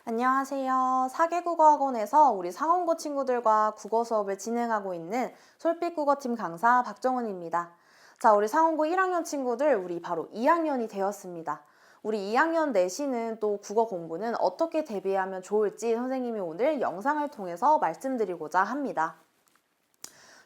안녕하세요. 사계국어학원에서 우리 상원고 친구들과 국어 수업을 진행하고 있는 솔빛국어팀 강사 박정은입니다. 자, 우리 상원고 1학년 친구들, 우리 바로 2학년이 되었습니다. 우리 2학년 내신은 또 국어 공부는 어떻게 대비하면 좋을지 선생님이 오늘 영상을 통해서 말씀드리고자 합니다.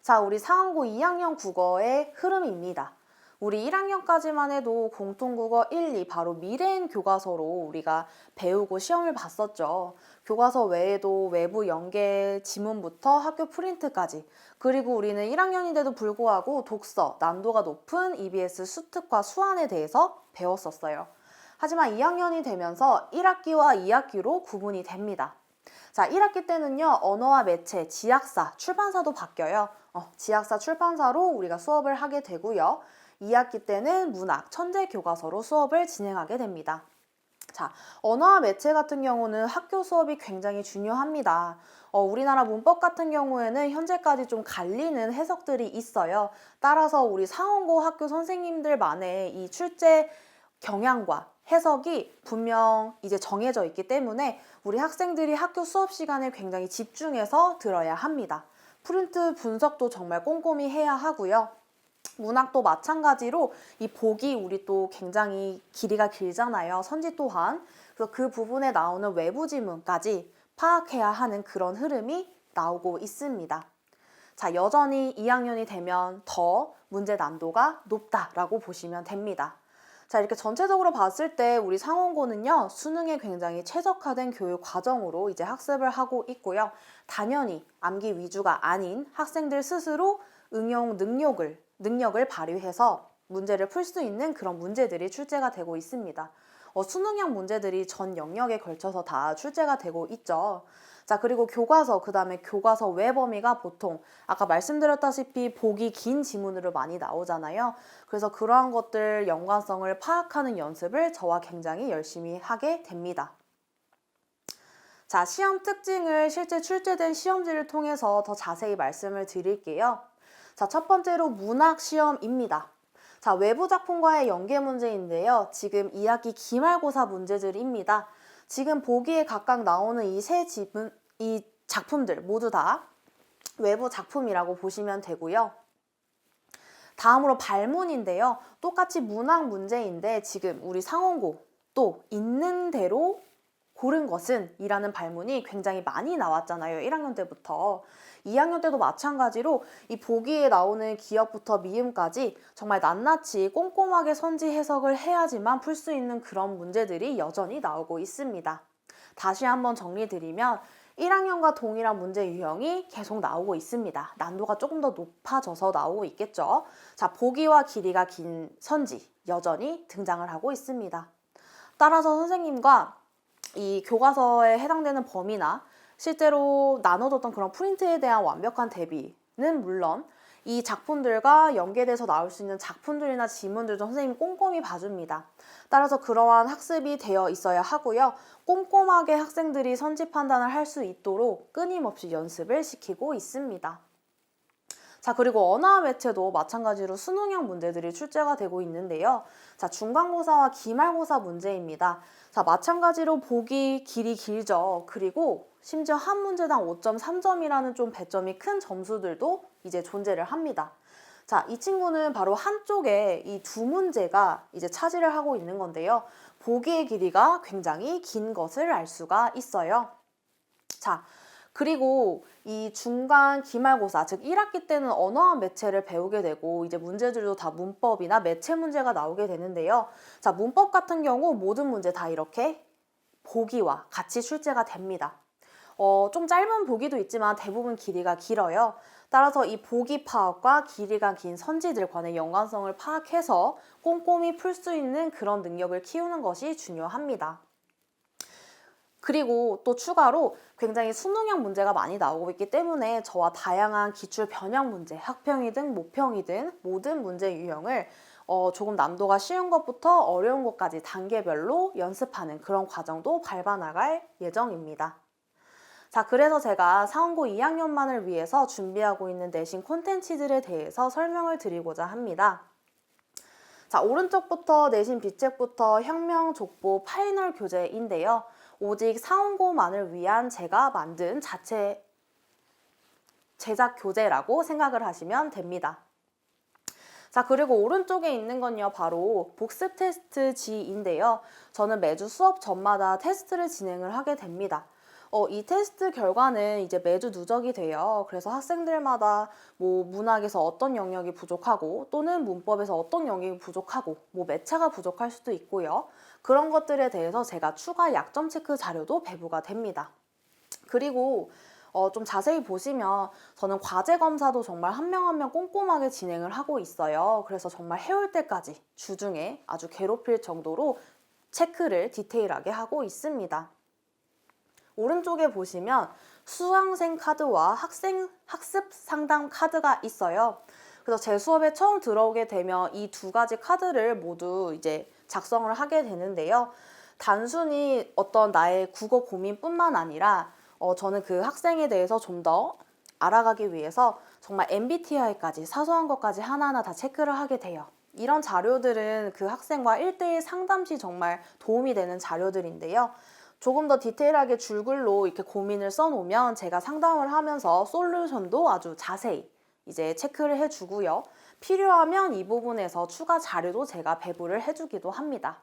자, 우리 상원고 2학년 국어의 흐름입니다. 우리 1학년까지만 해도 공통국어 1, 2 바로 미래인 교과서로 우리가 배우고 시험을 봤었죠. 교과서 외에도 외부 연계 지문부터 학교 프린트까지, 그리고 우리는 1학년인데도 불구하고 독서, 난도가 높은 EBS 수특과 수한에 대해서 배웠었어요. 하지만 2학년이 되면서 1학기와 2학기로 구분이 됩니다. 자, 1학기 때는요, 언어와 매체, 지학사, 출판사도 바뀌어요. 지학사, 출판사로 우리가 수업을 하게 되고요. 2학기 때는 문학, 천재 교과서로 수업을 진행하게 됩니다. 자, 언어와 매체 같은 경우는 학교 수업이 굉장히 중요합니다. 우리나라 문법 같은 경우에는 현재까지 좀 갈리는 해석들이 있어요. 따라서 우리 상원고 학교 선생님들만의 이 출제 경향과 해석이 분명 이제 정해져 있기 때문에 우리 학생들이 학교 수업 시간에 굉장히 집중해서 들어야 합니다. 프린트 분석도 정말 꼼꼼히 해야 하고요. 문학도 마찬가지로 이 복이 우리 또 굉장히 길이가 길잖아요. 선지 또한. 그래서 그 부분에 나오는 외부 지문까지 파악해야 하는 그런 흐름이 나오고 있습니다. 자, 여전히 2학년이 되면 더 문제 난도가 높다라고 보시면 됩니다. 자, 이렇게 전체적으로 봤을 때 우리 상원고는요, 수능에 굉장히 최적화된 교육 과정으로 이제 학습을 하고 있고요. 당연히 암기 위주가 아닌 학생들 스스로 응용 능력을 발휘해서 문제를 풀 수 있는 그런 문제들이 출제가 되고 있습니다. 수능형 문제들이 전 영역에 걸쳐서 다 출제가 되고 있죠. 자, 그리고 교과서, 그 다음에 교과서 외 범위가 보통 아까 말씀드렸다시피 보기 긴 지문으로 많이 나오잖아요. 그래서 그러한 것들 연관성을 파악하는 연습을 저와 굉장히 열심히 하게 됩니다. 자, 시험 특징을 실제 출제된 시험지를 통해서 더 자세히 말씀을 드릴게요. 자, 첫 번째로 문학 시험입니다. 자, 외부 작품과의 연계 문제인데요. 지금 2학기 기말고사 문제들입니다. 지금 보기에 각각 나오는 이 작품들 모두 다 외부 작품이라고 보시면 되고요. 다음으로 발문인데요. 똑같이 문학 문제인데 지금 우리 상원고 또 있는 대로 고른 것은 이라는 발문이 굉장히 많이 나왔잖아요. 1학년 때부터. 2학년 때도 마찬가지로 이 보기에 나오는 기역부터 미음까지 정말 낱낱이 꼼꼼하게 선지 해석을 해야지만 풀 수 있는 그런 문제들이 여전히 나오고 있습니다. 다시 한번 정리드리면 1학년과 동일한 문제 유형이 계속 나오고 있습니다. 난도가 조금 더 높아져서 나오고 있겠죠. 자, 보기와 길이가 긴 선지 여전히 등장을 하고 있습니다. 따라서 선생님과 이 교과서에 해당되는 범위나 실제로 나눠줬던 그런 프린트에 대한 완벽한 대비는 물론 이 작품들과 연계돼서 나올 수 있는 작품들이나 지문들도 선생님이 꼼꼼히 봐줍니다. 따라서 그러한 학습이 되어 있어야 하고요. 꼼꼼하게 학생들이 선지 판단을 할 수 있도록 끊임없이 연습을 시키고 있습니다. 자, 그리고 언어와 매체도 마찬가지로 수능형 문제들이 출제가 되고 있는데요. 자, 중간고사와 기말고사 문제입니다. 자, 마찬가지로 보기 길이 길죠. 그리고 심지어 한 문제당 5.3점이라는 좀 배점이 큰 점수들도 이제 존재를 합니다. 자, 이 친구는 바로 한쪽에 이 두 문제가 이제 차지를 하고 있는 건데요. 보기의 길이가 굉장히 긴 것을 알 수가 있어요. 자, 그리고 이 중간 기말고사, 즉 1학기 때는 언어와 매체를 배우게 되고 이제 문제들도 다 문법이나 매체 문제가 나오게 되는데요. 자, 문법 같은 경우 모든 문제 다 이렇게 보기와 같이 출제가 됩니다. 좀 짧은 보기도 있지만 대부분 길이가 길어요. 따라서 이 보기 파악과 길이가 긴 선지들 간의 연관성을 파악해서 꼼꼼히 풀 수 있는 그런 능력을 키우는 것이 중요합니다. 그리고 또 추가로 굉장히 수능형 문제가 많이 나오고 있기 때문에 저와 다양한 기출 변형 문제, 학평이든 모평이든 모든 문제 유형을 조금 난도가 쉬운 것부터 어려운 것까지 단계별로 연습하는 그런 과정도 밟아나갈 예정입니다. 자, 그래서 제가 상원고 2학년만을 위해서 준비하고 있는 내신 콘텐츠들에 대해서 설명을 드리고자 합니다. 자, 오른쪽부터 내신 비책부터 혁명, 족보, 파이널 교재인데요. 오직 상원고만을 위한 제가 만든 자체 제작 교재라고 생각을 하시면 됩니다. 자, 그리고 오른쪽에 있는 건요, 바로 복습 테스트지인데요. 저는 매주 수업 전마다 테스트를 진행을 하게 됩니다. 이 테스트 결과는 이제 매주 누적이 돼요. 그래서 학생들마다 뭐 문학에서 어떤 영역이 부족하고 또는 문법에서 어떤 영역이 부족하고 뭐 매체가 부족할 수도 있고요. 그런 것들에 대해서 제가 추가 약점 체크 자료도 배부가 됩니다. 그리고 좀 자세히 보시면 저는 과제 검사도 정말 한 명 한 명 꼼꼼하게 진행을 하고 있어요. 그래서 정말 해올 때까지 주중에 아주 괴롭힐 정도로 체크를 디테일하게 하고 있습니다. 오른쪽에 보시면 수강생 카드와 학습 상담 카드가 있어요. 그래서 제 수업에 처음 들어오게 되면 이 두 가지 카드를 모두 이제 작성을 하게 되는데요. 단순히 어떤 나의 국어 고민뿐만 아니라 저는 그 학생에 대해서 좀 더 알아가기 위해서 정말 MBTI까지 사소한 것까지 하나하나 다 체크를 하게 돼요. 이런 자료들은 그 학생과 1대1 상담 시 정말 도움이 되는 자료들인데요. 조금 더 디테일하게 줄글로 이렇게 고민을 써놓으면 제가 상담을 하면서 솔루션도 아주 자세히 이제 체크를 해주고요. 필요하면 이 부분에서 추가 자료도 제가 배부를 해주기도 합니다.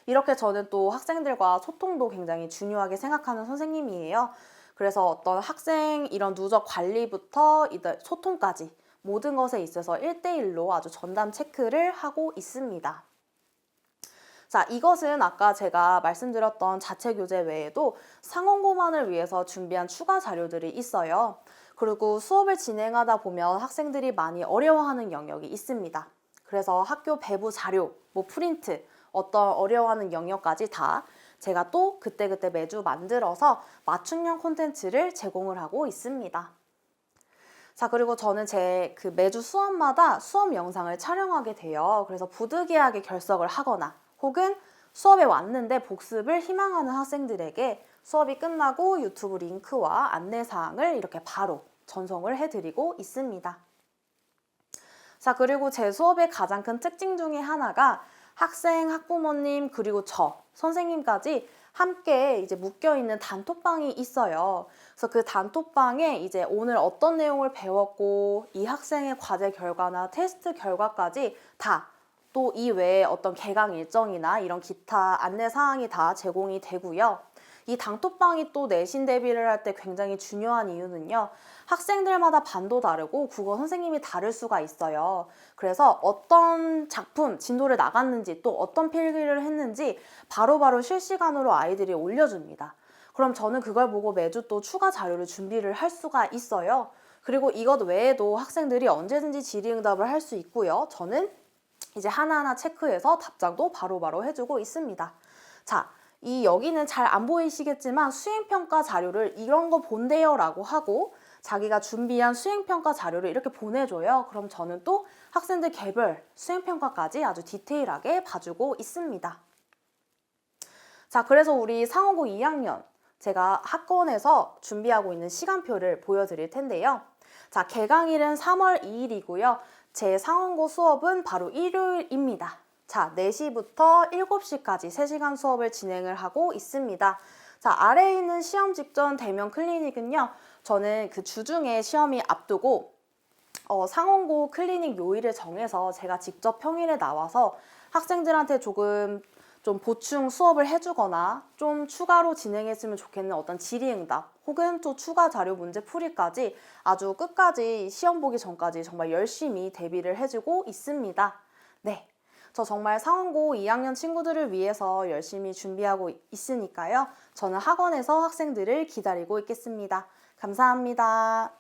이렇게 저는 또 학생들과 소통도 굉장히 중요하게 생각하는 선생님이에요. 그래서 어떤 학생 이런 누적 관리부터 소통까지 모든 것에 있어서 1대1로 아주 전담 체크를 하고 있습니다. 자, 이것은 아까 제가 말씀드렸던 자체 교재 외에도 상원고만을 위해서 준비한 추가 자료들이 있어요. 그리고 수업을 진행하다 보면 학생들이 많이 어려워하는 영역이 있습니다. 그래서 학교 배부 자료, 뭐 프린트, 어떤 어려워하는 영역까지 다 제가 또 그때그때 매주 만들어서 맞춤형 콘텐츠를 제공을 하고 있습니다. 자, 그리고 저는 제 그 매주 수업마다 수업 영상을 촬영하게 돼요. 그래서 부득이하게 결석을 하거나 혹은 수업에 왔는데 복습을 희망하는 학생들에게 수업이 끝나고 유튜브 링크와 안내사항을 이렇게 바로 전송을 해드리고 있습니다. 자, 그리고 제 수업의 가장 큰 특징 중에 하나가 학생, 학부모님, 그리고 저, 선생님까지 함께 이제 묶여있는 단톡방이 있어요. 그래서 그 단톡방에 이제 오늘 어떤 내용을 배웠고 이 학생의 과제 결과나 테스트 결과까지 다 또 이 외에 어떤 개강 일정이나 이런 기타 안내 사항이 다 제공이 되고요. 이 단톡방이 또 내신 대비를 할 때 굉장히 중요한 이유는요. 학생들마다 반도 다르고 국어 선생님이 다를 수가 있어요. 그래서 어떤 작품 진도를 나갔는지 또 어떤 필기를 했는지 바로바로 실시간으로 아이들이 올려줍니다. 그럼 저는 그걸 보고 매주 또 추가 자료를 준비를 할 수가 있어요. 그리고 이것 외에도 학생들이 언제든지 질의응답을 할 수 있고요. 저는 이제 하나하나 체크해서 답장도 바로바로 해주고 있습니다. 자, 여기는 잘 안 보이시겠지만 수행평가 자료를 이런 거 본대요 라고 하고 자기가 준비한 수행평가 자료를 이렇게 보내줘요. 그럼 저는 또 학생들 개별 수행평가까지 아주 디테일하게 봐주고 있습니다. 자, 그래서 우리 상원고 2학년 제가 학원에서 준비하고 있는 시간표를 보여드릴 텐데요. 자, 개강일은 3월 2일이고요. 제 상원고 수업은 바로 일요일입니다. 자, 4시부터 7시까지 3시간 수업을 진행을 하고 있습니다. 자, 아래에 있는 시험 직전 대면 클리닉은요. 저는 그 주중에 시험이 앞두고 상원고 클리닉 요일을 정해서 제가 직접 평일에 나와서 학생들한테 조금 좀 보충 수업을 해주거나 좀 추가로 진행했으면 좋겠는 어떤 질의응답 혹은 또 추가 자료 문제 풀이까지 아주 끝까지 시험 보기 전까지 정말 열심히 대비를 해주고 있습니다. 네, 저 정말 상원고 2학년 친구들을 위해서 열심히 준비하고 있으니까요. 저는 학원에서 학생들을 기다리고 있겠습니다. 감사합니다.